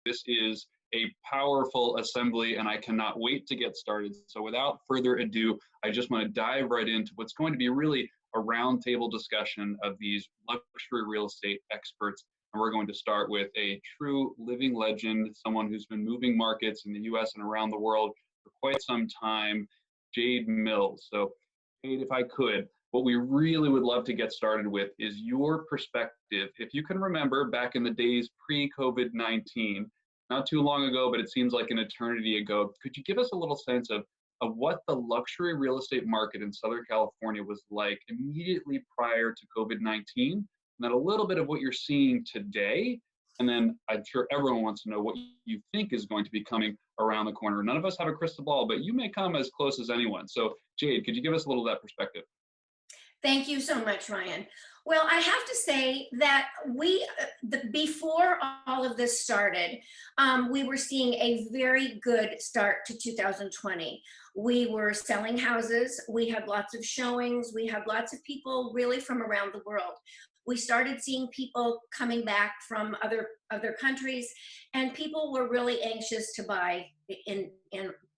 This is a powerful assembly, and I cannot wait to get started. So without further ado, I just want to dive right into what's going to be really a roundtable discussion of these luxury real estate experts. And we're going to start with a true living legend, someone who's been moving markets in the US and around the world for quite some time, Jade Mills. So Jade, if I could, what we really would love to get started with is your perspective. If you can remember back in the days pre-COVID-19, not too long ago, but it seems like an eternity ago, could you give us a little sense of what the luxury real estate market in Southern California was like immediately prior to COVID-19, and then a little bit of what you're seeing today? And then I'm sure everyone wants to know what you think is going to be coming around the corner. None of us have a crystal ball, but you may come as close as anyone. So Jade, could you give us a little of that perspective? Thank you so much, Ryan. Well, I have to say that before all of this started, we were seeing a very good start to 2020. We were selling houses. We had lots of showings. We had lots of people really from around the world. We started seeing people coming back from other countries, and people were really anxious to buy in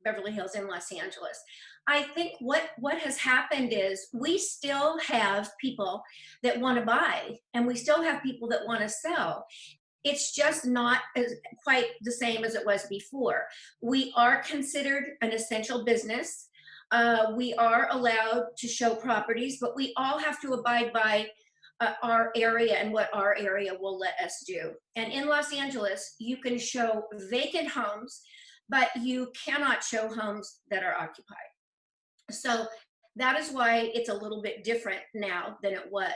Beverly Hills in Los Angeles. I think what has happened is we still have people that want to buy, and we still have people that want to sell. It's just not quite the same as it was before. We are considered an essential business. We are allowed to show properties, but we all have to abide by our area and what our area will let us do. And in Los Angeles, you can show vacant homes, but you cannot show homes that are occupied. So that is why it's a little bit different now than it was.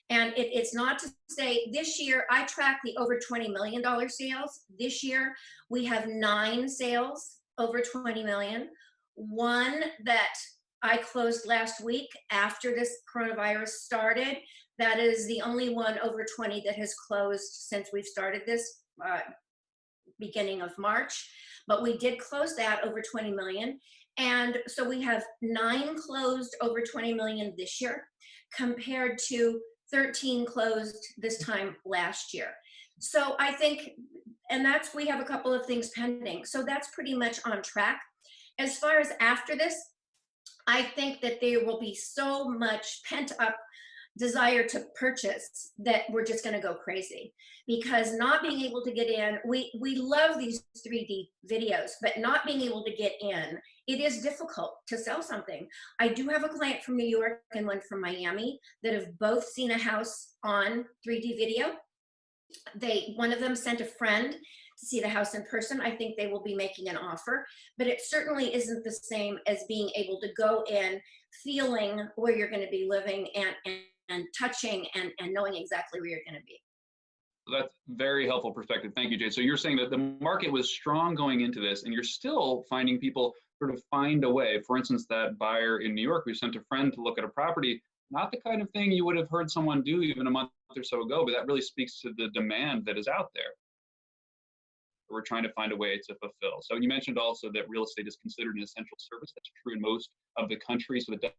And it's not to say this year, I track the over $20 million sales. This year, we have 9 sales over 20 million. One that I closed last week after this coronavirus started. That is the only one over 20 that has closed since we've started this beginning of March. But we did close that over 20 million. And so we have 9 closed over 20 million this year compared to 13 closed this time last year. So I think, and we have a couple of things pending. So that's pretty much on track. As far as after this, I think that there will be so much pent up desire to purchase that we're just going to go crazy, because not being able to get in, we love these 3D videos, but not being able to get in, it is difficult to sell something. I do have a client from New York and one from Miami that have both seen a house on 3D video. One of them sent a friend to see the house in person. I think they will be making an offer, but it certainly isn't the same as being able to go in, feeling where you're going to be living and touching and knowing exactly where you're going to be. That's very helpful perspective. Thank you, Jade. So you're saying that the market was strong going into this, and you're still finding people sort of find a way. For instance, that buyer in New York who sent a friend to look at a property, not the kind of thing you would have heard someone do even a month or so ago, but that really speaks to the demand that is out there. We're trying to find a way to fulfill. So you mentioned also that real estate is considered an essential service. That's true in most of the country, so it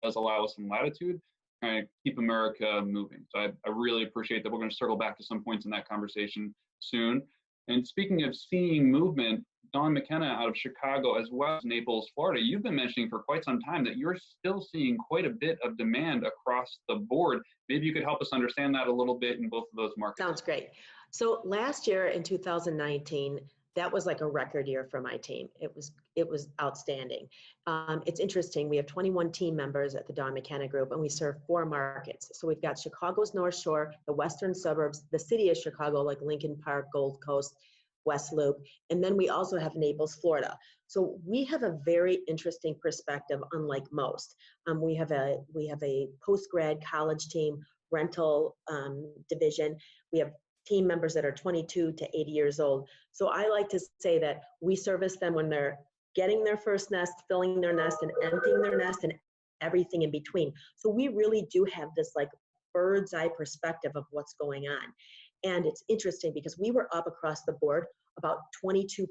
does allow us some latitude. Kind of keep America moving. So I really appreciate that. We're going to circle back to some points in that conversation soon. And speaking of seeing movement, Dawn McKenna out of Chicago as well as Naples, Florida, you've been mentioning for quite some time that you're still seeing quite a bit of demand across the board. Maybe you could help us understand that a little bit in both of those markets. Sounds great. So last year in 2019, that was like a record year for my team. It was outstanding. It's interesting. We have 21 team members at the Dawn McKenna Group, and we serve 4 markets. So we've got Chicago's North Shore, the western suburbs, the city of Chicago, like Lincoln Park, Gold Coast, West Loop, and then we also have Naples, Florida. So we have a very interesting perspective, unlike most. We have a post-grad college team, rental division. We have team members that are 22 to 80 years old. So I like to say that we service them when they're getting their first nest, filling their nest, and emptying their nest, and everything in between. So we really do have this like bird's eye perspective of what's going on. And it's interesting because we were up across the board about 22%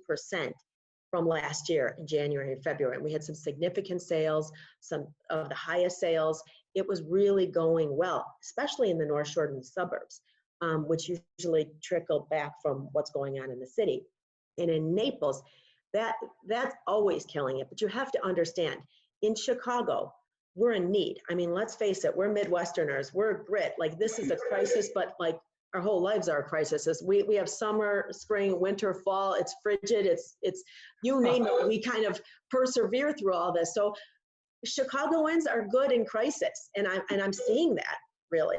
from last year in January and February. And we had some significant sales, some of the highest sales. It was really going well, especially in the North Shore and the suburbs. which usually trickle back from what's going on in the city. And in Naples, that's always killing it. But you have to understand, in Chicago, we're in need. I mean, let's face it, we're Midwesterners, we're grit. Like, this is a crisis, but like our whole lives are a crisis. We have summer, spring, winter, fall, it's frigid, it's you name it, we kind of persevere through all this. So Chicagoans are good in crisis, and I'm seeing that, really.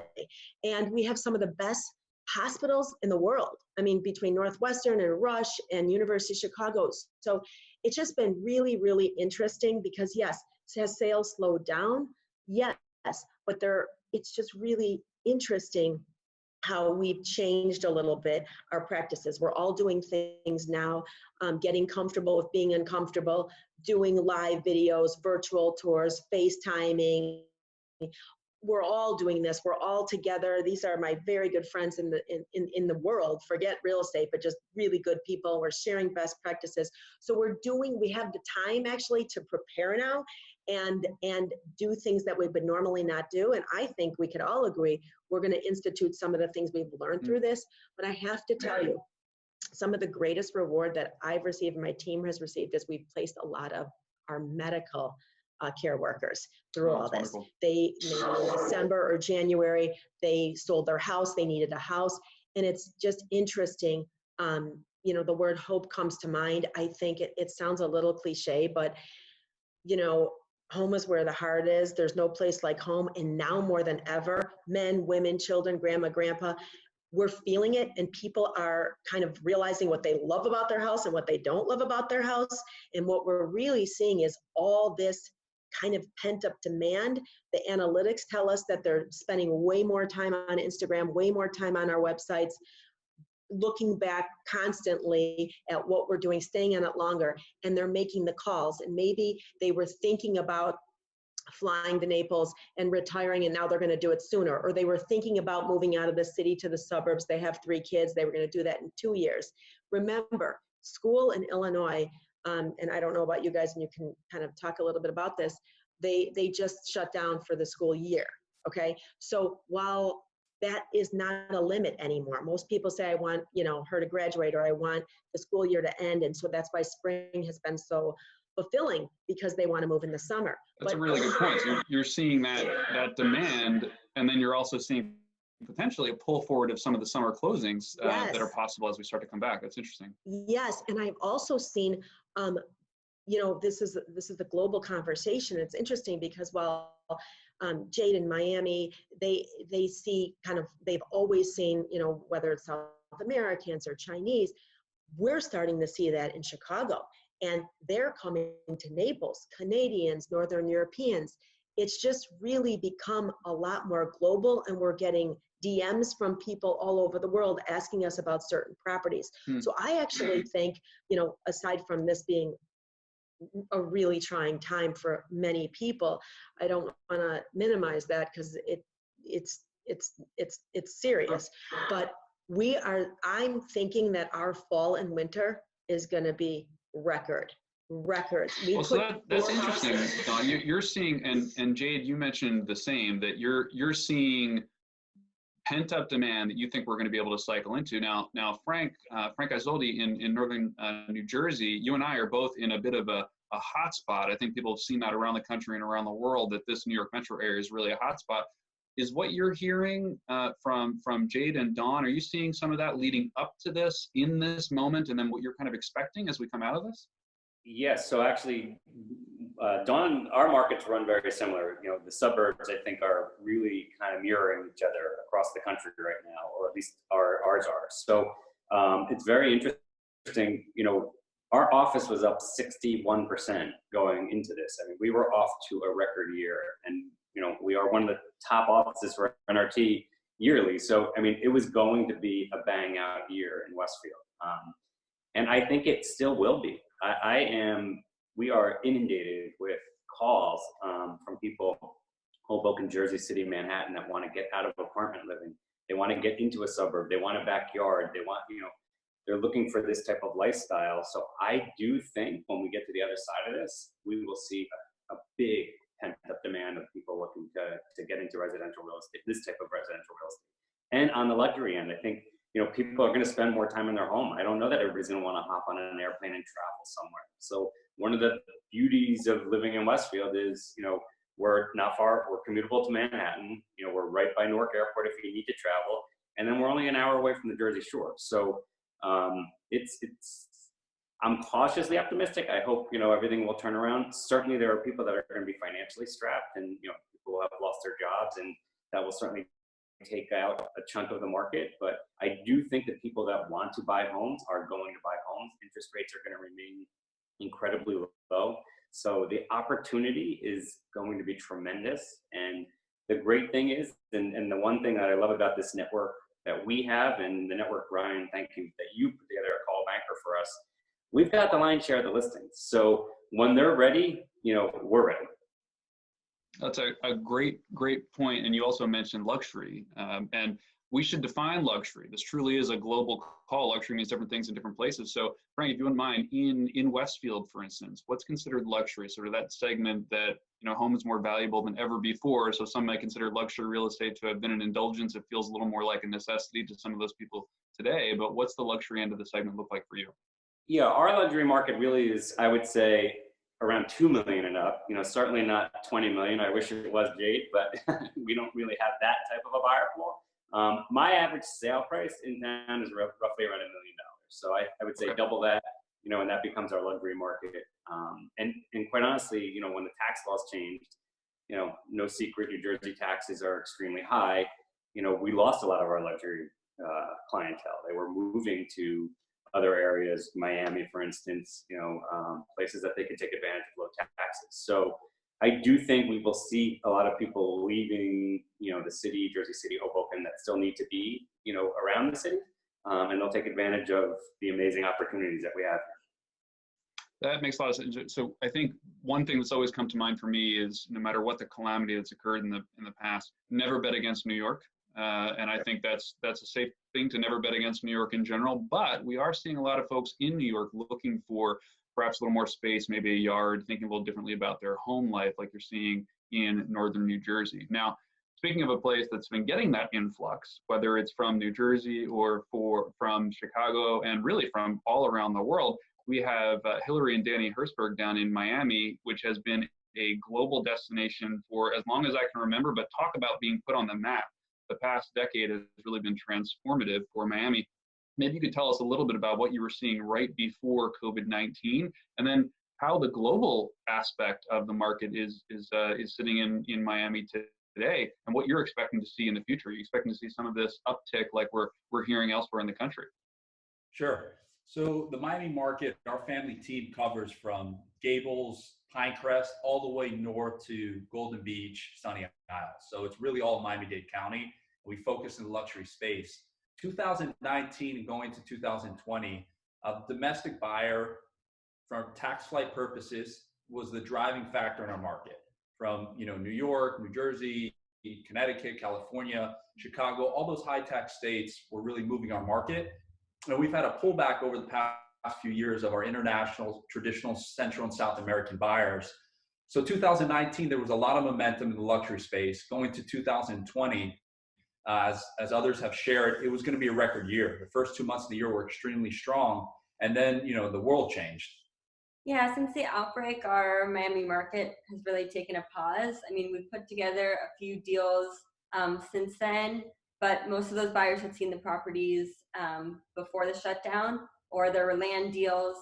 And we have some of the best hospitals in the world. I mean, between Northwestern and Rush and University of Chicago. So it's just been really, really interesting because, yes, has sales slowed down? Yes, but it's just really interesting how we've changed a little bit our practices. We're all doing things now, getting comfortable with being uncomfortable, doing live videos, virtual tours, FaceTiming. We're all doing this. We're all together. These are my very good friends in the world. Forget real estate, but just really good people. We're sharing best practices. So we have the time actually to prepare now and do things that we would normally not do. And I think we could all agree we're going to institute some of the things we've learned through this. But I have to tell you, some of the greatest reward that I've received and my team has received is we've placed a lot of our medical care workers through all this. Wonderful. They, maybe in December or January, they sold their house, they needed a house. And it's just interesting. The word hope comes to mind. I think it sounds a little cliche, but home is where the heart is. There's no place like home. And now more than ever, men, women, children, grandma, grandpa, we're feeling it, and people are kind of realizing what they love about their house and what they don't love about their house. And what we're really seeing is all this kind of pent up demand. The analytics tell us that they're spending way more time on Instagram, way more time on our websites, looking back constantly at what we're doing, staying on it longer, and they're making the calls. And maybe they were thinking about flying to Naples and retiring, and now they're going to do it sooner. Or they were thinking about moving out of the city to the suburbs. They have 3 kids. They were going to do that in 2 years. Remember, school in Illinois, and I don't know about you guys, and you can kind of talk a little bit about this, they just shut down for the school year, okay? So while that is not a limit anymore, most people say, I want, her to graduate, or I want the school year to end. And so that's why spring has been so fulfilling, because they want to move in the summer. That's a really good point. So you're seeing that demand, and then you're also seeing potentially a pull forward of some of the summer closings Yes. that are possible as we start to come back. That's interesting. Yes, and I've also seen, this is the global conversation. It's interesting because while Jade in Miami, they see they've always seen, whether it's South Americans or Chinese, we're starting to see that in Chicago. And they're coming to Naples, Canadians, Northern Europeans. It's just really become a lot more global, and we're getting DMs from people all over the world asking us about certain properties. So I actually think, aside from this being a really trying time for many people, I don't want to minimize that, because it's serious. But I'm thinking that our fall and winter is going to be records. So that's interesting, Dawn. You're seeing, and Jade, you mentioned the same, that you're seeing pent up demand that you think we're going to be able to cycle into. Now, Frank Isoldi in northern New Jersey, you and I are both in a bit of a hot spot. I think people have seen that around the country and around the world, that this New York metro area is really a hot spot. Is what you're hearing from Jade and Dawn, are you seeing some of that leading up to this in this moment, and then what you're kind of expecting as we come out of this? Yes, so actually, Dawn, our markets run very similar. The suburbs, I think, are really kind of mirroring each other across the country right now, or at least ours are. So it's very interesting. Our office was up 61% going into this. I mean, we were off to a record year, and we are one of the top offices for NRT yearly. So, I mean, it was going to be a bang out year in Westfield. And I think it still will be. We are inundated with calls from people, Hoboken, Jersey City, Manhattan, that want to get out of apartment living. They want to get into a suburb. They want a backyard. They want, they're looking for this type of lifestyle. So I do think when we get to the other side of this, we will see a big pent-up demand of people looking to get into residential real estate, this type of residential real estate. And on the luxury end, I think, people are going to spend more time in their home. I don't know that everybody's going to want to hop on an airplane and travel somewhere. So one of the beauties of living in Westfield is, we're not far, we're commutable to Manhattan. We're right by Newark Airport if you need to travel. And then we're only an hour away from the Jersey Shore. So I'm cautiously optimistic. I hope, everything will turn around. Certainly there are people that are going to be financially strapped, and, people who have lost their jobs, and that will certainly take out a chunk of the market. But I do think that people that want to buy homes are going to buy homes. Interest rates are going to remain incredibly low. So the opportunity is going to be tremendous. And the great thing is, and the one thing that I love about this network that we have, and the network, Ryan, thank you, that you put together a call banker for us, we've got the lion's share of the listings. So when they're ready, we're ready. That's a great point. And you also mentioned luxury. And we should define luxury. This truly is a global call. Luxury means different things in different places. So Frank, if you wouldn't mind, in Westfield, for instance, what's considered luxury? Sort of that segment that, home is more valuable than ever before. So some might consider luxury real estate to have been an indulgence. It feels a little more like a necessity to some of those people today. But what's the luxury end of the segment look like for you? Yeah, our luxury market really is, I would say, around 2 million and up. Certainly not 20 million. I wish it was, Jade, but we don't really have that type of a buyer pool. My average sale price in town is roughly around $1 million. So I would say double that, and that becomes our luxury market. And quite honestly, when the tax laws changed, no secret, New Jersey taxes are extremely high. We lost a lot of our luxury clientele. They were moving to other areas, Miami, for instance, places that they could take advantage of low taxes. So I do think we will see a lot of people leaving, the city, Jersey City, Hoboken, that still need to be, around the city, and they'll take advantage of the amazing opportunities that we have here. That makes a lot of sense. So I think one thing that's always come to mind for me is, no matter what the calamity that's occurred in the past, never bet against New York. And I think that's a safe thing to never bet against New York in general. But we are seeing a lot of folks in New York looking for perhaps a little more space, maybe a yard, thinking a little differently about their home life, like you're seeing in northern New Jersey. Now, speaking of a place that's been getting that influx, whether it's from New Jersey or from Chicago, and really from all around the world, we have Hillary and Danny Hertzberg down in Miami, which has been a global destination for as long as I can remember. But talk about being put on the map. The past decade has really been transformative for Miami. Maybe you could tell us a little bit about what you were seeing right before COVID-19, and then how the global aspect of the market is sitting in Miami today, and what you're expecting to see in the future. Are you expecting to see some of this uptick like we're hearing elsewhere in the country? Sure. So the Miami market, our family team covers from Gables, Pinecrest, all the way north to Golden Beach, Sunny Isles. So it's really all Miami-Dade County. We focus in the luxury space. 2019 and going to 2020, a domestic buyer from tax flight purposes was the driving factor in our market. From New York, New Jersey, Connecticut, California, Chicago, all those high tax states were really moving our market. And we've had a pullback over the past few years of our international, traditional Central and South American buyers. So 2019, there was a lot of momentum in the luxury space. Going to 2020, as others have shared, it was going to be a record year. The first 2 months of the year were extremely strong. And then, the world changed. Yeah, since the outbreak, our Miami market has really taken a pause. I mean, we've put together a few deals since then, but most of those buyers had seen the properties before the shutdown, or there were land deals.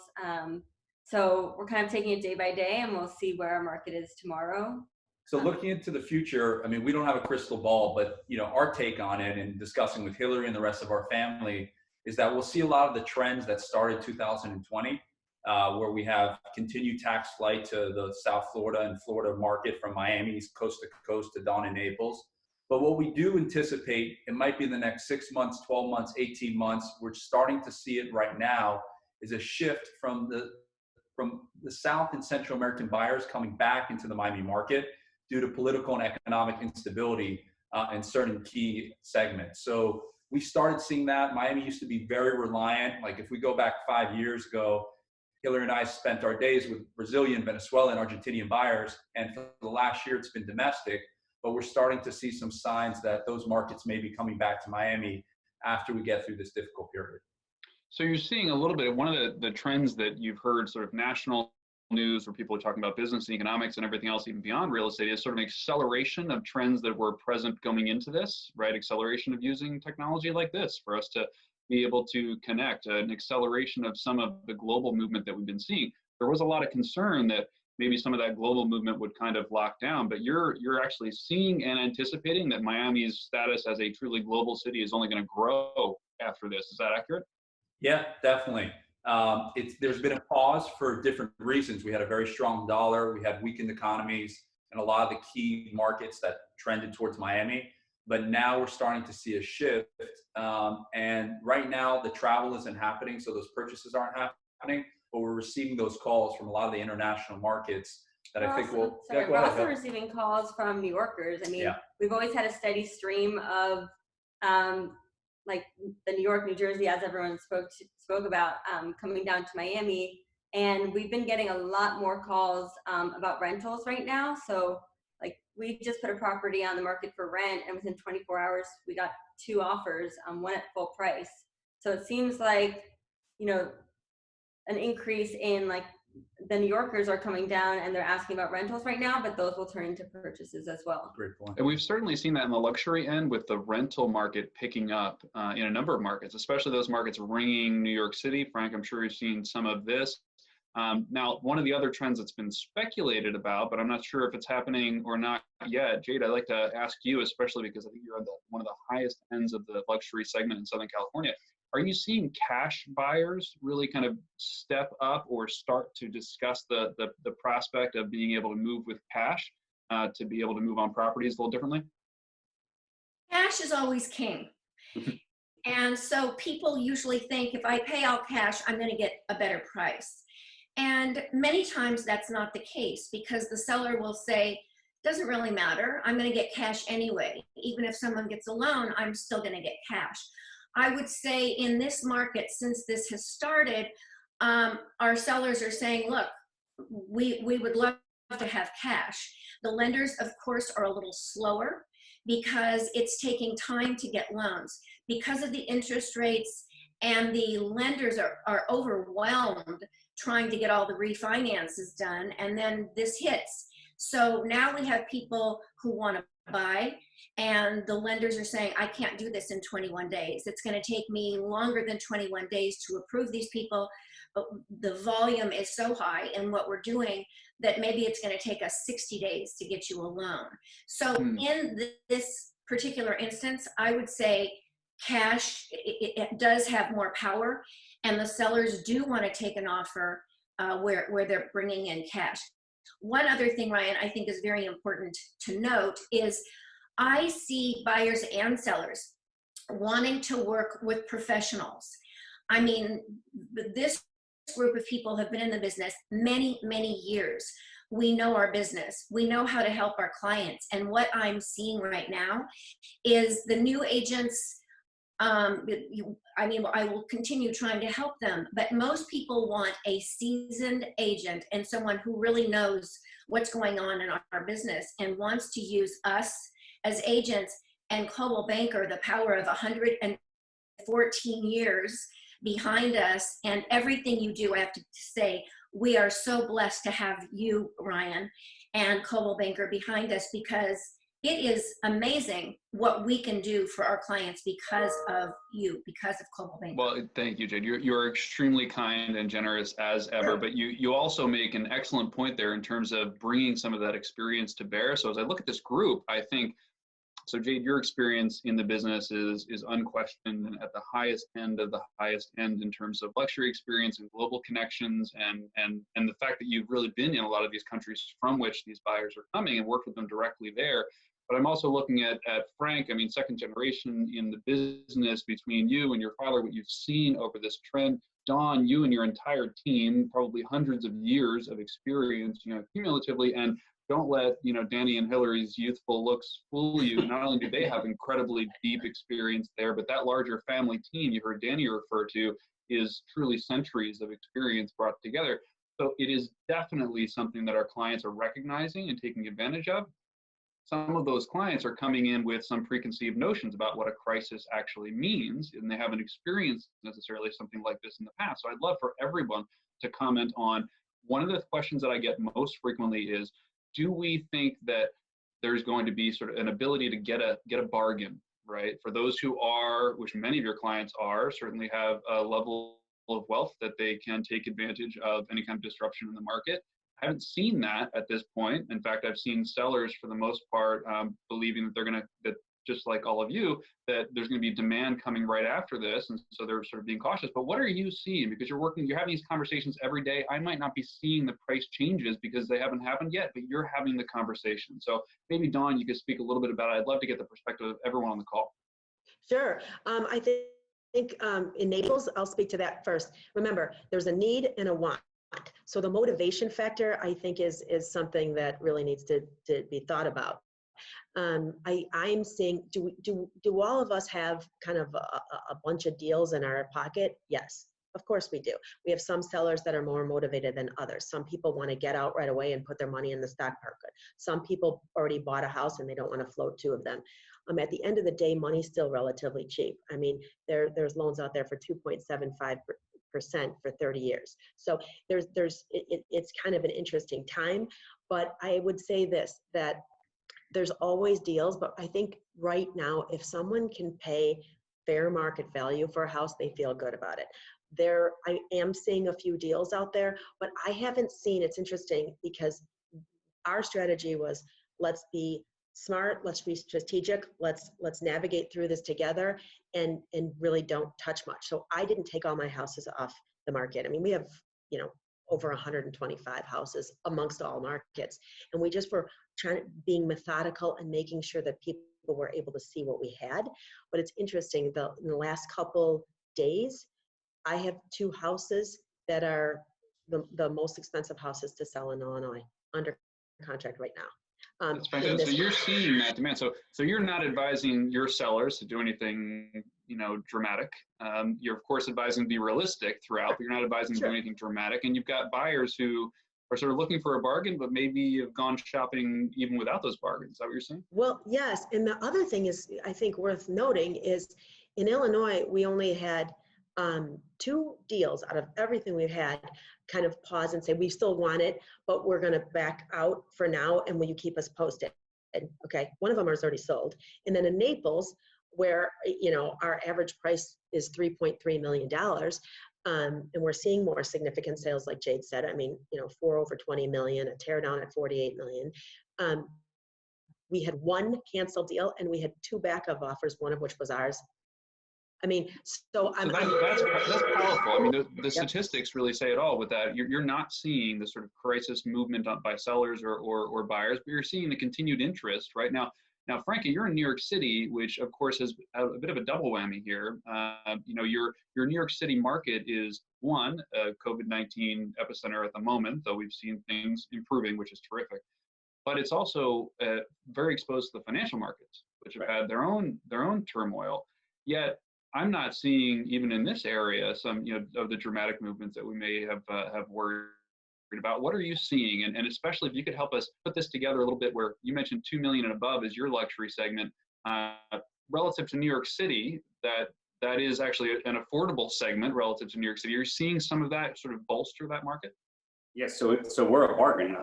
So we're kind of taking it day by day, and we'll see where our market is tomorrow. So looking into the future, I mean, we don't have a crystal ball, but our take on it, and discussing with Hillary and the rest of our family, is that we'll see a lot of the trends that started 2020, where we have continued tax flight to the South Florida and Florida market from Miami, coast to coast to down in Naples. But what we do anticipate, it might be in the next 6 months, 12 months, 18 months, we're starting to see it right now, is a shift from the South and Central American buyers coming back into the Miami market due to political and economic instability in certain key segments. So we started seeing that. Miami used to be very reliant. Like if we go back 5 years ago, Hillary and I spent our days with Brazilian, Venezuelan, Argentinian buyers. And for the last year, it's been domestic. but we're starting to see some signs that those markets may be coming back to Miami after we get through this difficult period. So you're seeing a little bit of one of the trends that you've heard sort of national news where people are talking about business and economics and everything else even beyond real estate is sort of an acceleration of trends that were present going into this, right? Acceleration of using technology like this for us to be able to connect, an acceleration of some of the global movement that we've been seeing. There was a lot of concern that maybe some of that global movement would kind of lock down, but you're actually seeing and anticipating that Miami's status as a truly global city is only going to grow after this. Is that accurate? Yeah, definitely. There's been a pause for different reasons. We had a very strong dollar. We had weakened economies in a lot of the key markets that trended towards Miami. But now we're starting to see a shift. And right now the travel isn't happening, so those purchases aren't happening. But we're receiving those calls from a lot of the international markets that I think will. We're also receiving calls from New Yorkers. I mean, we've always had a steady stream of like the New York, New Jersey, as everyone spoke about, coming down to Miami. And we've been getting a lot more calls about rentals right now. So like we just put a property on the market for rent, and within 24 hours, we got 2 offers, one at full price. So it seems like, you know, an increase in like the New Yorkers are coming down and they're asking about rentals right now, but those will turn into purchases as well. Great point. And we've certainly seen that in the luxury end with the rental market picking up in a number of markets, especially those markets ringing New York City. Frank, I'm sure you've seen some of this. Now, one of the other trends that's been speculated about, but I'm not sure if it's happening or not yet, Jade, I'd like to ask you, especially because I think you're on one of the highest ends of the luxury segment in Southern California. Are you seeing cash buyers really kind of step up or start to discuss the prospect of being able to move with cash to be able to move on properties a little differently? Cash is always king. And so people usually think if I pay all cash, I'm going to get a better price. And many times that's not the case, because the seller will say, doesn't really matter, I'm going to get cash anyway. Even if someone gets a loan, I'm still going to get cash. I would say in this market, since this has started, our sellers are saying, look, we would love to have cash. The lenders, of course, are a little slower because it's taking time to get loans. Because of the interest rates, and the lenders are overwhelmed trying to get all the refinances done, and then this hits. So now we have people who want to buy, and the lenders are saying, I can't do this in 21 days. It's going to take me longer than 21 days to approve these people, but the volume is so high in what we're doing that maybe it's going to take us 60 days to get you a loan. So in this particular instance, I would say cash, it does have more power, and the sellers do want to take an offer where they're bringing in cash. One other thing, Ryan, I think is very important to note is I see buyers and sellers wanting to work with professionals. I mean, this group of people have been in the business many, many years. We know our business. We know how to help our clients. And what I'm seeing right now is the new agents, I mean, I will continue trying to help them, but most people want a seasoned agent and someone who really knows what's going on in our business and wants to use us as agents and Coldwell Banker, the power of 114 years behind us, and everything you do. I have to say, we are so blessed to have you, Ryan, and Coldwell Banker behind us, because it is amazing what we can do for our clients because of you, because of Coldwell Banker. Well, thank you, Jade. You're extremely kind and generous as ever, but you also make an excellent point there in terms of bringing some of that experience to bear. So as I look at this group, I think, so Jade, your experience in the business is unquestioned and at the highest end of the highest end in terms of luxury experience and global connections, and the fact that you've really been in a lot of these countries from which these buyers are coming and worked with them directly there. But I'm also looking at Frank, I mean, second generation in the business between you and your father, what you've seen over this trend. Dawn, you and your entire team, probably hundreds of years of experience, cumulatively, and don't let, Danny and Hillary's youthful looks fool you. Not only do they have incredibly deep experience there, but that larger family team you heard Danny refer to is truly centuries of experience brought together. So it is definitely something that our clients are recognizing and taking advantage of. some of those clients are coming in with some preconceived notions about what a crisis actually means, and they haven't experienced necessarily something like this in the past. So I'd love for everyone to comment on, one of the questions that I get most frequently is, do we think that there's going to be sort of an ability to get a bargain, right? For those who are, which many of your clients are, certainly have a level of wealth that they can take advantage of any kind of disruption in the market. I haven't seen that at this point. In fact, I've seen sellers, for the most part, believing that they're going to, that just like all of you, that there's going to be demand coming right after this, and so they're sort of being cautious. But what are you seeing? Because you're having these conversations every day. I might not be seeing the price changes because they haven't happened yet, but you're having the conversation. So maybe Dawn, you could speak a little bit about it. I'd love to get the perspective of everyone on the call. Sure. I think in Naples, I'll speak to that first. Remember, there's a need and a want. So the motivation factor, I think, is something that really needs to be thought about. I'm seeing, do all of us have kind of a bunch of deals in our pocket? Yes, of course we do. We have some sellers that are more motivated than others. Some people want to get out right away and put their money in the stock market. Some people already bought a house and they don't want to float two of them. At the end of the day, money's still relatively cheap. I mean, there's loans out there for 2.75% for 30 years. So it's kind of an interesting time. But I would say this, that there's always deals, but I think right now, if someone can pay fair market value for a house, they feel good about it. I am seeing a few deals out there, but I haven't seen, it's interesting because our strategy was, let's be smart, let's be strategic, let's navigate through this together, and really don't touch much. So I didn't take all my houses off the market. I mean, we have, over 125 houses amongst all markets. And we just were being methodical and making sure that people were able to see what we had. But it's interesting, in the last couple days, I have 2 houses that are the most expensive houses to sell in Illinois under contract right now. That's fantastic. So you're seeing that demand. So you're not advising your sellers to do anything, dramatic. You're of course advising to be realistic throughout, but you're not advising to do anything dramatic. And you've got buyers who are sort of looking for a bargain, but maybe have gone shopping even without those bargains. Is that what you're saying? Well, yes. And the other thing is, I think worth noting is, in Illinois, we only had 2 deals out of everything we've had kind of pause and say, we still want it, but we're going to back out for now, and will you keep us posted? Okay, one of them is already sold. And then in Naples, where our average price is $3.3 million, and we're seeing more significant sales, like Jade said. I mean, 4 over 20 million, a tear down at 48 million. We had 1 canceled deal, and we had 2 backup offers, one of which was ours. I mean, so that's powerful. I mean, the statistics really say it all with that. You're not seeing the sort of crisis movement by sellers or buyers, but you're seeing the continued interest right now. Now, Frankie, you're in New York City, which of course has a bit of a double whammy here. Your New York City market is one, a COVID-19 epicenter at the moment, though we've seen things improving, which is terrific. But it's also very exposed to the financial markets, which have had their own turmoil. Yet I'm not seeing, even in this area, some of the dramatic movements that we may have worried about. What are you seeing? And especially if you could help us put this together a little bit, where you mentioned 2 million and above is your luxury segment, relative to New York City, that is actually an affordable segment relative to New York City. Are you seeing some of that sort of bolster that market? Yes, so we're a bargain,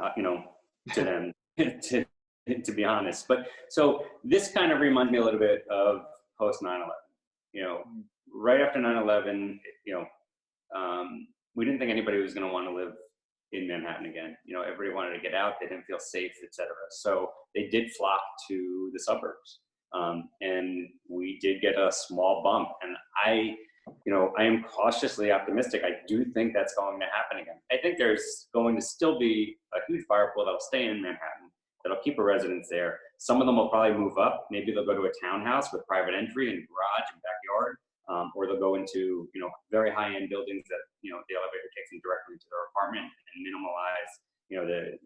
to them, to be honest. But so this kind of reminds me a little bit of post 9/11. Right after 9/11, we didn't think anybody was going to want to live in Manhattan again. Everybody wanted to get out. They didn't feel safe, etc. So they did flock to the suburbs. And we did get a small bump. And I am cautiously optimistic. I do think that's going to happen again. I think there's going to still be a huge buyer pool that'll stay in Manhattan, that'll keep a residence there. Some of them will probably move up. Maybe they'll go to a townhouse with private entry and garage and backyard, or they'll go into very high-end buildings that the elevator takes them directly to their apartment and minimalize the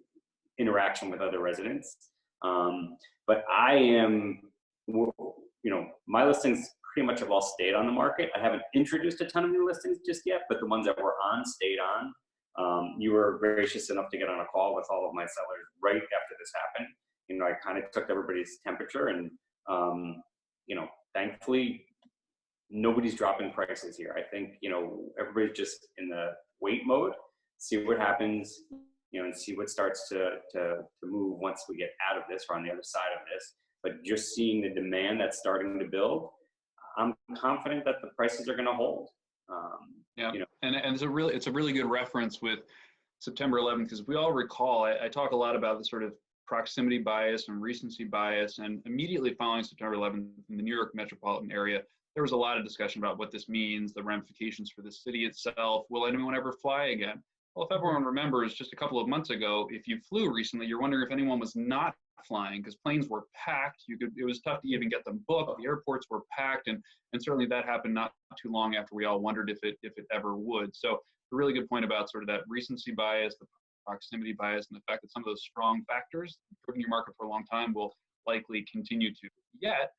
interaction with other residents. But I am, my listings pretty much have all stayed on the market. I haven't introduced a ton of new listings just yet, but the ones that were on stayed on. You were gracious enough to get on a call with all of my sellers right after this happened. I kind of took everybody's temperature, and thankfully nobody's dropping prices here. I think everybody's just in the wait mode, see what happens, and see what starts to move once we get out of this or on the other side of this. But just seeing the demand that's starting to build, I'm confident that the prices are going to hold. And it's a really good reference with September 11th, because we all recall, I talk a lot about the sort of proximity bias and recency bias, and immediately following September 11th in the New York metropolitan area, there was a lot of discussion about what this means, the ramifications for the city itself. Will anyone ever fly again? Well, if everyone remembers, just a couple of months ago, if you flew recently, you're wondering if anyone was not flying, because planes were packed. It was tough to even get them booked. The airports were packed, and certainly that happened not too long after we all wondered if it ever would. So a really good point about sort of that recency bias, the proximity bias, and the fact that some of those strong factors proving your market for a long time will likely continue to. Yet,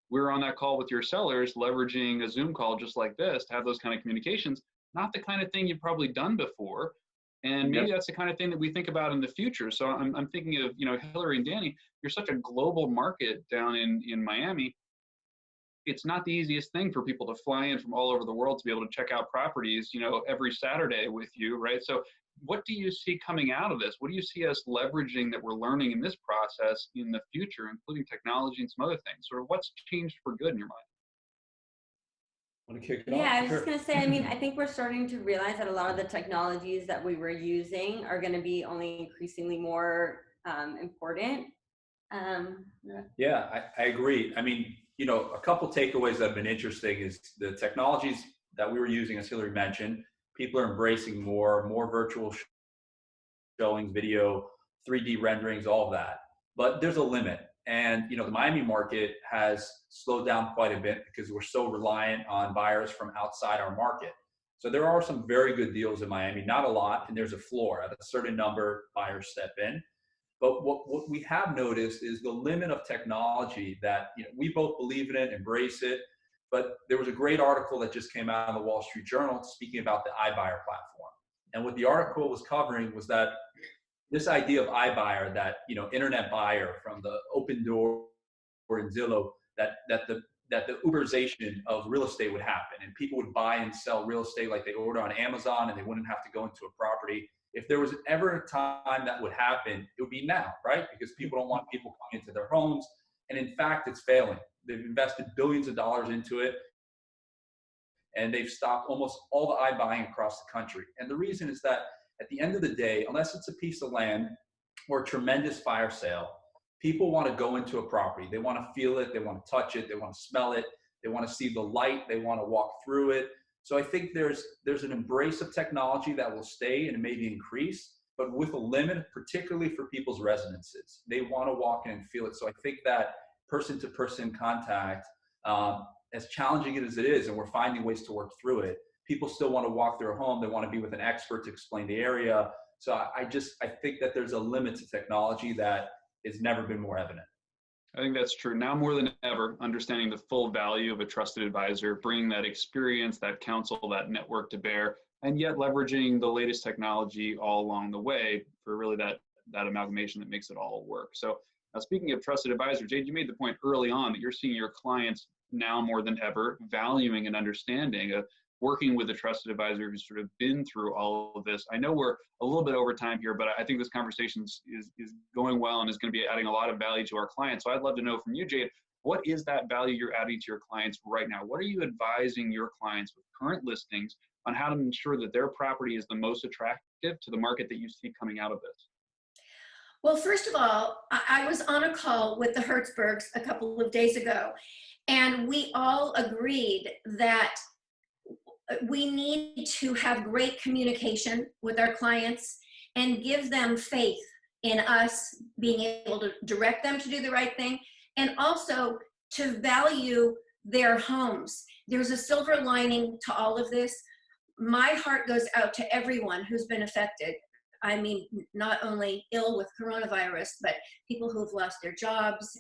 we're on that call with your sellers, leveraging a Zoom call just like this to have those kind of communications, not the kind of thing you've probably done before. And maybe that's the kind of thing that we think about in the future. So I'm thinking of, Hillary and Danny, you're such a global market down in Miami. It's not the easiest thing for people to fly in from all over the world to be able to check out properties, every Saturday with you, right? So what do you see coming out of this? What do you see us leveraging that we're learning in this process in the future, including technology and some other things? Sort of what's changed for good in your mind? Want to kick it off? Yeah, I was just going to say, I think we're starting to realize that a lot of the technologies that we were using are going to be only increasingly more important. Yeah, I agree. A couple takeaways that have been interesting is the technologies that we were using, as Hillary mentioned, people are embracing more virtual showings, video, 3D renderings, all of that. But there's a limit. And, the Miami market has slowed down quite a bit because we're so reliant on buyers from outside our market. So there are some very good deals in Miami, not a lot, and there's a floor. At a certain number, buyers step in. But what we have noticed is the limit of technology that we both believe in it, embrace it. But there was a great article that just came out of the Wall Street Journal speaking about the iBuyer platform. And what the article was covering was that this idea of iBuyer, that internet buyer from the Open Door or Zillow, that the Uberization of real estate would happen, and people would buy and sell real estate like they order on Amazon, and they wouldn't have to go into a property. If there was ever a time that would happen, it would be now, right? Because people don't want people coming into their homes, and in fact, it's failing. They've invested billions of dollars into it, and they've stopped almost all the iBuying across the country. And the reason is that at the end of the day, unless it's a piece of land or a tremendous fire sale, people want to go into a property. They want to feel it. They want to touch it. They want to smell it. They want to see the light. They want to walk through it. So I think there's an embrace of technology that will stay and maybe increase, but with a limit, particularly for people's residences. They want to walk in and feel it. So I think that person-to-person contact, as challenging as it is, and we're finding ways to work through it, people still want to walk their home. They want to be with an expert to explain the area. So I think that there's a limit to technology that has never been more evident. I think that's true. Now more than ever, understanding the full value of a trusted advisor, bringing that experience, that counsel, that network to bear, and yet leveraging the latest technology all along the way for really that amalgamation that makes it all work. So now, speaking of trusted advisor, Jade, you made the point early on that you're seeing your clients now more than ever valuing and understanding working with a trusted advisor who's sort of been through all of this. I know we're a little bit over time here, but I think this conversation is going well and is going to be adding a lot of value to our clients. So I'd love to know from you, Jade, what is that value you're adding to your clients right now? What are you advising your clients with current listings on how to ensure that their property is the most attractive to the market that you see coming out of this? Well, first of all, I was on a call with the Hertzbergs a couple of days ago, and we all agreed that we need to have great communication with our clients and give them faith in us being able to direct them to do the right thing, and also to value their homes. There's a silver lining to all of this. My heart goes out to everyone who's been affected. I mean, not only ill with coronavirus, but people who've lost their jobs.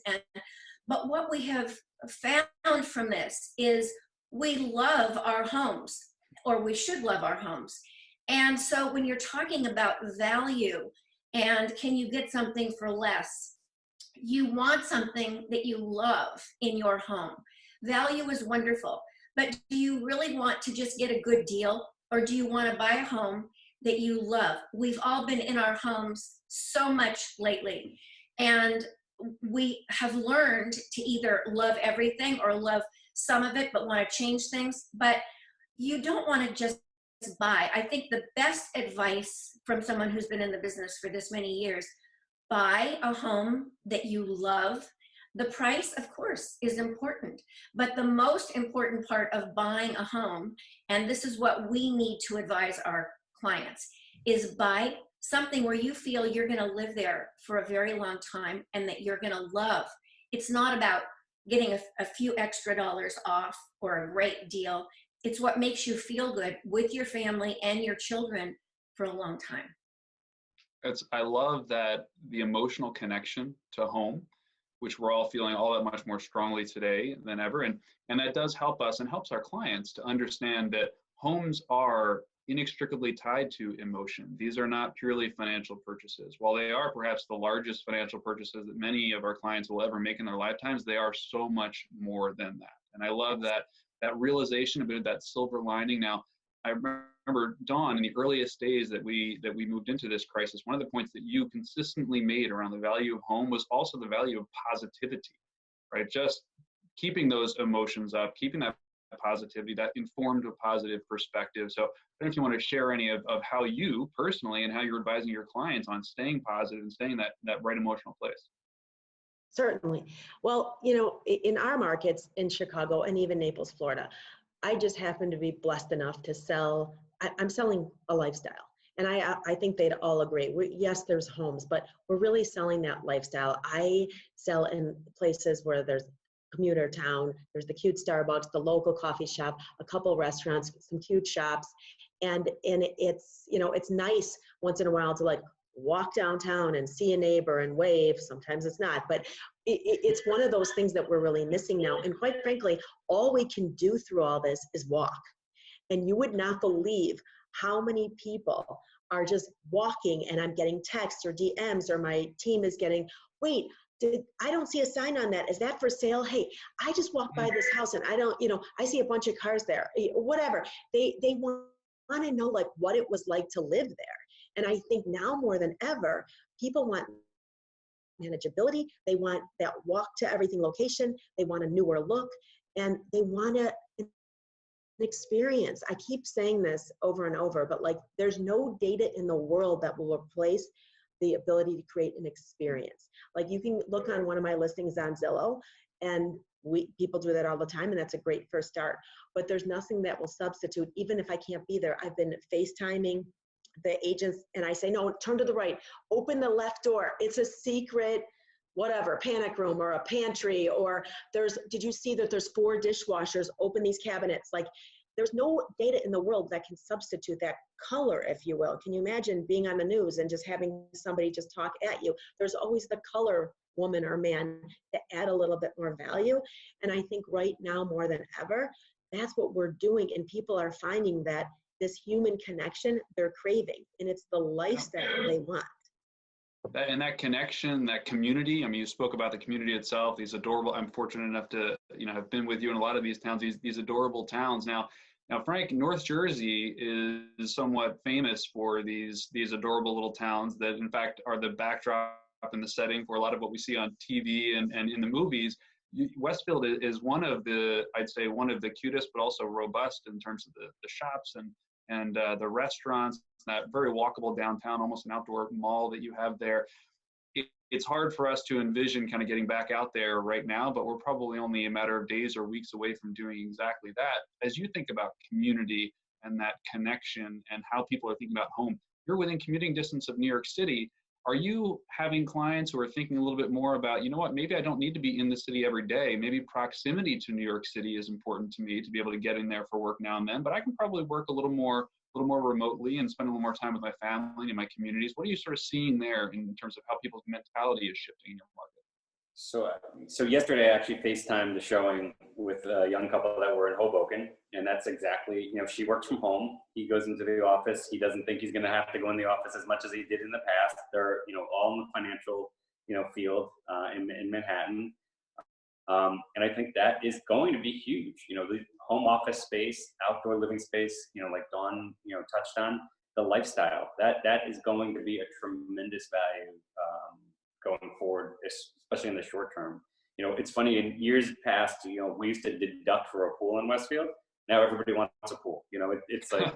But what we have found from this is we love our homes, or we should love our homes. And so when you're talking about value and can you get something for less, you want something that you love in your home. Value is wonderful, but do you really want to just get a good deal, or do you want to buy a home that you love? We've all been in our homes so much lately, and we have learned to either love everything or love some of it but want to change things. But you don't want to just buy. I think the best advice from someone who's been in the business for this many years: buy a home that you love. The price, of course, is important, but the most important part of buying a home, and this is what we need to advise our clients, is buy something where you feel you're going to live there for a very long time and that you're going to love. It's not about getting a few extra dollars off or a great deal. It's what makes you feel good with your family and your children for a long time. I love that the emotional connection to home, which we're all feeling all that much more strongly today than ever. And that does help us and helps our clients to understand that homes are inextricably tied to emotion. These are not purely financial purchases. While they are perhaps the largest financial purchases that many of our clients will ever make in their lifetimes, they are so much more than that. And I love that realization about that silver lining. Now, I remember, Dawn, in the earliest days that we moved into this crisis, one of the points that you consistently made around the value of home was also the value of positivity, right? Just keeping those emotions up, keeping that positivity, that informed a positive perspective. So I don't know if you want to share any of how you personally and how you're advising your clients on staying positive and staying that right emotional place. Certainly. Well, you know, in our markets in Chicago and even Naples, Florida, I just happen to be blessed enough to sell, I'm selling a lifestyle. And I think they'd all agree. Yes, there's homes, but we're really selling that lifestyle. I sell in places where there's commuter town, there's the cute Starbucks, the local coffee shop, a couple restaurants, some cute shops. And it's, you know, it's nice once in a while to like walk downtown and see a neighbor and wave. Sometimes it's not, but it's one of those things that we're really missing now. And quite frankly, all we can do through all this is walk. And you would not believe how many people are just walking, and I'm getting texts or DMs, or my team is getting, wait, I don't see a sign on that. Is that for sale? Hey, I just walked by this house and I don't, you know, I see a bunch of cars there, whatever. They want to know like what it was like to live there. And I think now more than ever, people want manageability. They want that walk to everything location. They want a newer look, and they want an experience. I keep saying this over and over, but like there's no data in the world that will replace the ability to create an experience. Like you can look on one of my listings on Zillow, and people do that all the time, and that's a great first start. But there's nothing that will substitute, even if I can't be there. I've been FaceTiming the agents, and I say, no, turn to the right, open the left door. It's a secret, whatever, panic room or a pantry, or did you see that there's 4 dishwashers? Open these cabinets. Like there's no data in the world that can substitute that color, if you will. Can you imagine being on the news and just having somebody just talk at you? There's always the color woman or man to add a little bit more value. And I think right now more than ever, that's what we're doing. And people are finding that this human connection they're craving, and it's the lifestyle they want. And that connection, that community, I mean, you spoke about the community itself, these adorable, I'm fortunate enough to, you know, have been with you in a lot of these towns, these adorable towns. Now, Frank, North Jersey is somewhat famous for these adorable little towns that in fact are the backdrop and the setting for a lot of what we see on TV and in the movies. Westfield is one of the, I'd say one of the cutest, but also robust in terms of the shops and the restaurants, that very walkable downtown, almost an outdoor mall that you have there. It's hard for us to envision kind of getting back out there right now, but we're probably only a matter of days or weeks away from doing exactly that. As you think about community and that connection and how people are thinking about home, you're within commuting distance of New York City. Are you having clients who are thinking a little bit more about, you know what, maybe I don't need to be in the city every day. Maybe proximity to New York City is important to me to be able to get in there for work now and then, but I can probably work a little more remotely and spend a little more time with my family and my communities. What are you sort of seeing there in terms of how people's mentality is shifting in your market? So yesterday I actually FaceTimed the showing with a young couple that were in Hoboken, and that's exactly, you know, she works from home. He goes into the office. He doesn't think he's going to have to go in the office as much as he did in the past. They're, you know, all in the financial, field in Manhattan. And I think that is going to be huge. The home office space, outdoor living space, like Dawn, touched on, the lifestyle, that is going to be a tremendous value going forward, especially in the short term. It's funny, in years past, we used to deduct for a pool in Westfield. Now everybody wants a pool. It's like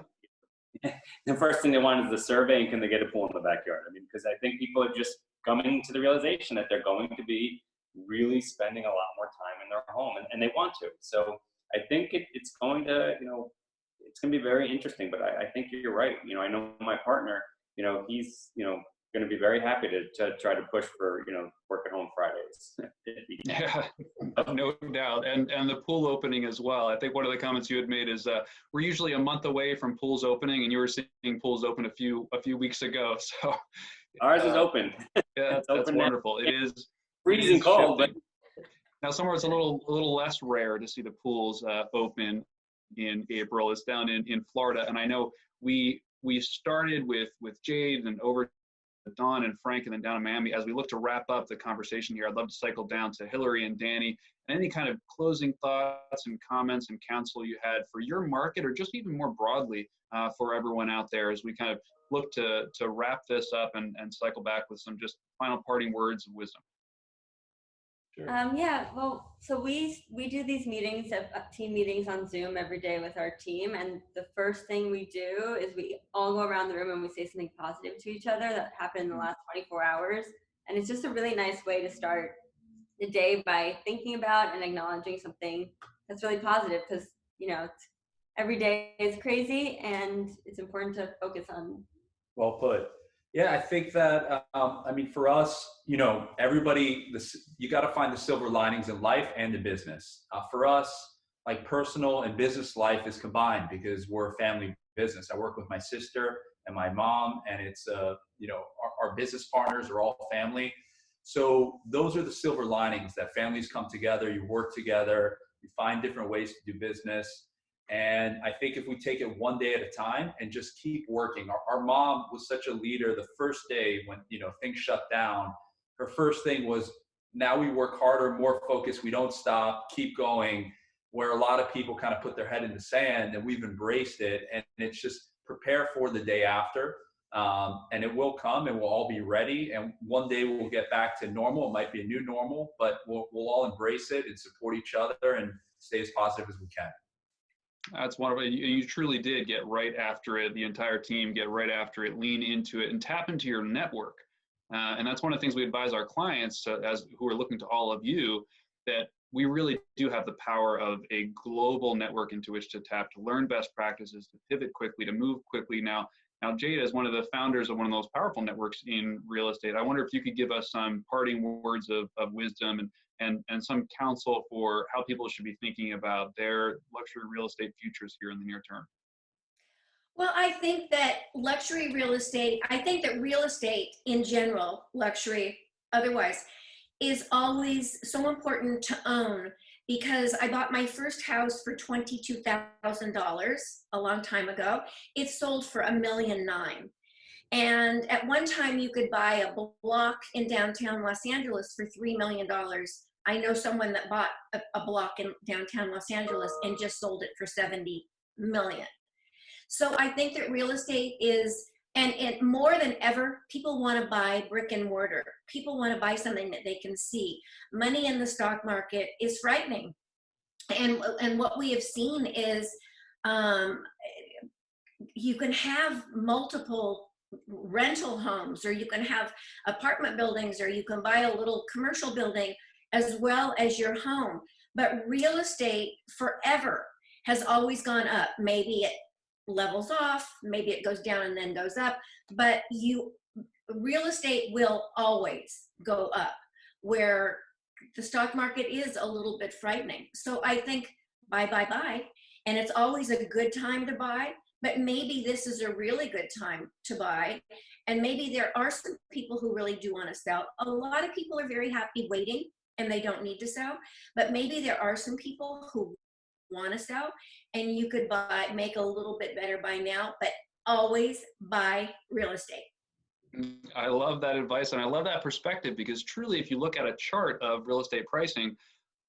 the first thing they want is the survey, and can they get a pool in the backyard? Because I think people are just coming to the realization that they're going to be really spending a lot more time in their home, and they want to. So I think it's going to, it's going to be very interesting. But I think you're right. I know my partner, he's, going to be very happy to try to push for, work at home Fridays. Yeah, no doubt. And the pool opening as well. I think one of the comments you had made is we're usually a month away from pools opening, and you were seeing pools open a few weeks ago. So ours is open. Yeah, that's wonderful. It is freezing cold, but now somewhere it's a little less rare to see the pools open in April. It's down in Florida, and I know we started with Jade and over Dawn and Frank, and then down in Miami. As we look to wrap up the conversation here, I'd love to cycle down to Hillary and Danny, and any kind of closing thoughts and comments and counsel you had for your market, or just even more broadly for everyone out there as we kind of look to wrap this up and cycle back with some just final parting words of wisdom. Sure. Yeah, well, so we do these meetings, team meetings on Zoom every day with our team, and the first thing we do is we all go around the room and we say something positive to each other that happened in the last 24 hours, and it's just a really nice way to start the day by thinking about and acknowledging something that's really positive, because every day is crazy, and it's important to focus on. Well put. Yeah, I think that, for us, everybody, you got to find the silver linings in life and in business. For us, like personal and business life is combined because we're a family business. I work with my sister and my mom, and it's, our business partners are all family. So those are the silver linings, that families come together, you work together, you find different ways to do business. And I think if we take it one day at a time and just keep working, our mom was such a leader. The first day when, things shut down, her first thing was, now we work harder, more focused, we don't stop, keep going, where a lot of people kind of put their head in the sand, and we've embraced it. And it's just prepare for the day after. And it will come, and we'll all be ready. And one day we'll get back to normal. It might be a new normal, but we'll all embrace it and support each other and stay as positive as we can. That's wonderful. You truly did get right after it. The entire team get right after it, lean into it, and tap into your network. And that's one of the things we advise our clients, who are looking to all of you, that we really do have the power of a global network into which to tap, to learn best practices, to pivot quickly, to move quickly. Now Jade, as one of the founders of one of the most powerful networks in real estate, I wonder if you could give us some parting words of wisdom and some counsel for how people should be thinking about their luxury real estate futures here in the near term. Well, I think that real estate in general, luxury otherwise, is always so important to own, because I bought my first house for $22,000 a long time ago. It sold for $1.9 million. And at one time you could buy a block in downtown Los Angeles for $3 million. I know someone that bought a block in downtown Los Angeles and just sold it for $70 million. So I think that real estate is, and more than ever, people want to buy brick and mortar. People want to buy something that they can see. Money in the stock market is frightening. And what we have seen is you can have multiple rental homes, or you can have apartment buildings, or you can buy a little commercial building as well as your home. But real estate forever has always gone up. Maybe it levels off, maybe it goes down and then goes up, but real estate will always go up, where the stock market is a little bit frightening. So I think buy, and it's always a good time to buy, but maybe this is a really good time to buy. And maybe there are some people who really do want to sell. A lot of people are very happy waiting and they don't need to sell, but maybe there are some people who want to sell, and you could make a little bit better by now, but always buy real estate. I love that advice, and I love that perspective, because truly, if you look at a chart of real estate pricing,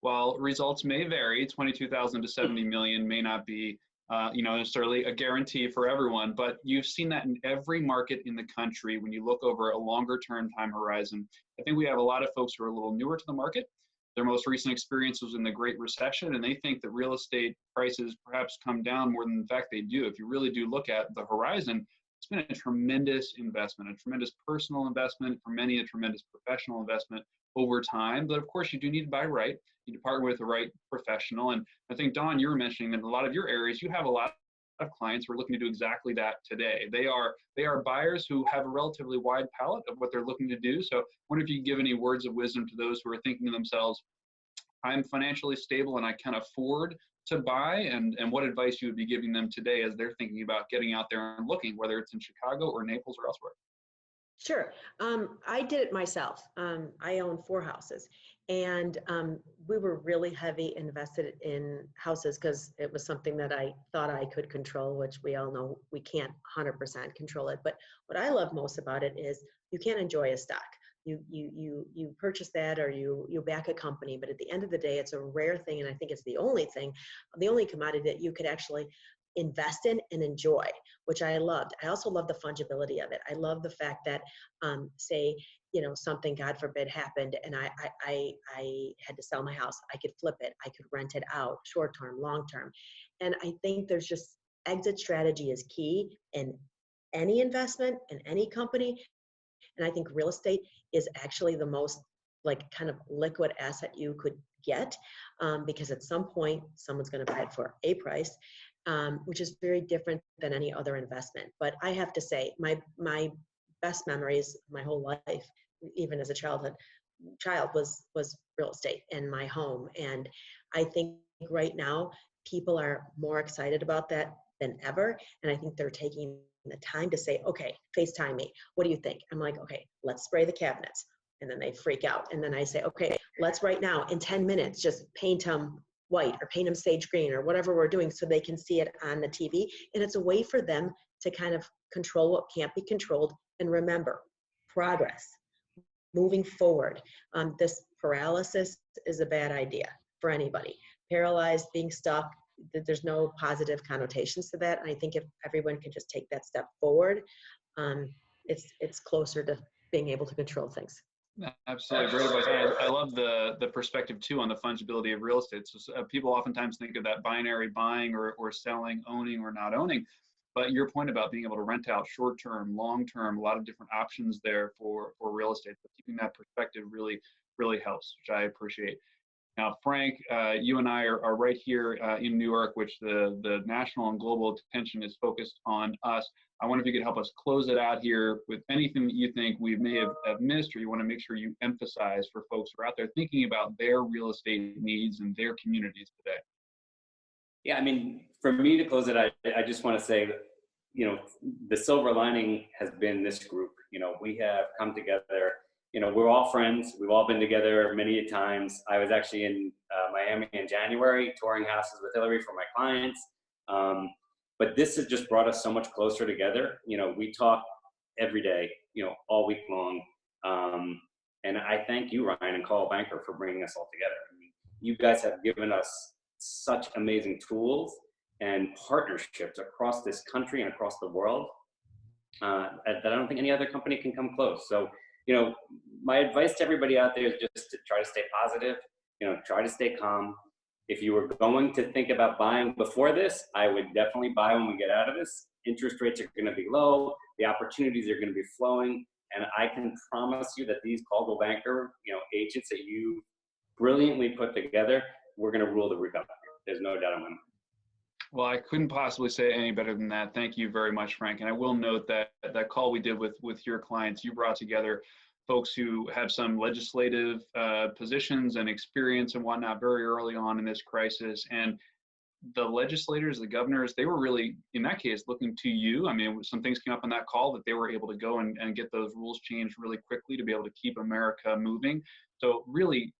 while results may vary, 22,000 to 70 million may not be, necessarily a guarantee for everyone, but you've seen that in every market in the country when you look over a longer term time horizon. I think we have a lot of folks who are a little newer to the market. Their most recent experience was in the Great Recession, and they think that real estate prices perhaps come down more than the fact they do. If you really do look at the horizon, it's been a tremendous investment, a tremendous personal investment, for many a tremendous professional investment over time. But of course, you do need to buy right. You need to partner with the right professional. And I think, Dawn, you were mentioning that in a lot of your areas, you have a lot of clients who are looking to do exactly that today. They are buyers who have a relatively wide palette of what they're looking to do. So I wonder if you could give any words of wisdom to those who are thinking to themselves, I'm financially stable and I can afford to buy, and what advice you would be giving them today as they're thinking about getting out there and looking, whether it's in Chicago or Naples or elsewhere. Sure. I did it myself. I own 4 houses, and we were really heavy invested in houses because it was something that I thought I could control, which we all know we can't 100% control it. But what I love most about it is you can't enjoy a stock. You purchase that, or you back a company, but at the end of the day, it's a rare thing, and I think it's the only commodity that you could actually invest in and enjoy, which I loved. I also love the fungibility of it. I love the fact that, say, something, God forbid, happened, and I had to sell my house. I could flip it. I could rent it out, short term, long term. And I think there's just exit strategy is key in any investment in any company. And I think real estate is actually the most kind of liquid asset you could get, because at some point someone's going to buy it for a price, which is very different than any other investment. But I have to say, my best memories my whole life, even as a child, was real estate and my home. And I think right now people are more excited about that than ever. And I think they're taking the time to say, okay, FaceTime me. What do you think? I'm like, okay, let's spray the cabinets. And then they freak out. And then I say, okay, let's right now in 10 minutes, just paint them white or paint them sage green or whatever we're doing so they can see it on the TV. And it's a way for them to kind of control what can't be controlled. And remember, progress, moving forward. This paralysis is a bad idea for anybody. Paralyzed, being stuck, there's no positive connotations to that. And I think if everyone can just take that step forward, it's closer to being able to control things. Absolutely, great advice. I love the perspective too on the fungibility of real estate. So people oftentimes think of that binary buying or selling, owning or not owning. But your point about being able to rent out short term, long term, a lot of different options there for real estate. But keeping that perspective really helps, which I appreciate. Now, Frank, you and I are right here in New York, which the national and global attention is focused on us. I wonder if you could help us close it out here with anything that you think we may have missed, or you want to make sure you emphasize for folks who are out there thinking about their real estate needs and their communities today. Yeah, I mean, for me to close it, I just want to say that, the silver lining has been this group. We have come together. We're all friends. We've all been together many times. I was actually in Miami in January, touring houses with Hillary for my clients. But this has just brought us so much closer together. We talk every day, all week long. And I thank you, Ryan and Coldwell Banker, for bringing us all together. I mean, you guys have given us such amazing tools and partnerships across this country and across the world that I don't think any other company can come close. So, my advice to everybody out there is just to try to stay positive, try to stay calm. If you were going to think about buying before this, I would definitely buy when we get out of this. Interest rates are going to be low. The opportunities are going to be flowing. And I can promise you that these Coldwell Banker, agents that you brilliantly put together, we're going to rule the roof out. There's no doubt in my mind. Well, I couldn't possibly say any better than that. Thank you very much, Frank. And I will note that that call we did with your clients, you brought together folks who have some legislative positions and experience and whatnot very early on in this crisis. And the legislators, the governors, they were really, in that case, looking to you. I mean, some things came up on that call that they were able to go and get those rules changed really quickly to be able to keep America moving. So really,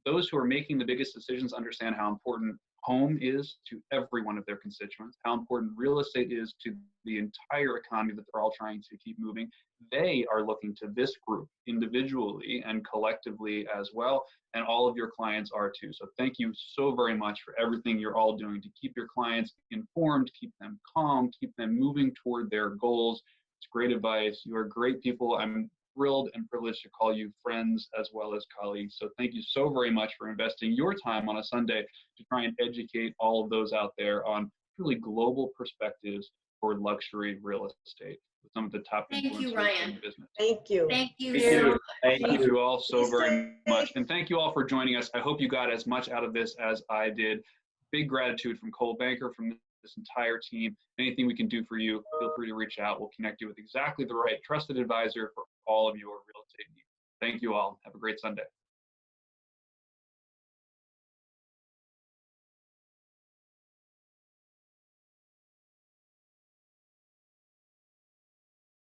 those who are making the biggest decisions understand how important home is to every one of their constituents, how important real estate is to the entire economy that they're all trying to keep moving. They are looking to this group individually and collectively as well, and all of your clients are too. So thank you so very much for everything you're all doing to keep your clients informed, keep them calm, keep them moving toward their goals. It's great advice. You are great people. I'm thrilled and privileged to call you friends as well as colleagues. So thank you so very much for investing your time on a Sunday to try and educate all of those out there on truly global perspectives for luxury real estate with some of the top Thank you, influencers Ryan. in the business. Thank you. Thank you Thank so you. much. Thank you all so Be very safe. much. And thank you all for joining us. I hope you got as much out of this as I did. Big gratitude from Cole Banker, from this entire team. Anything we can do for you, feel free to reach out. We'll connect you with exactly the right trusted advisor for all of your real estate needs. Thank you all. Have a great Sunday.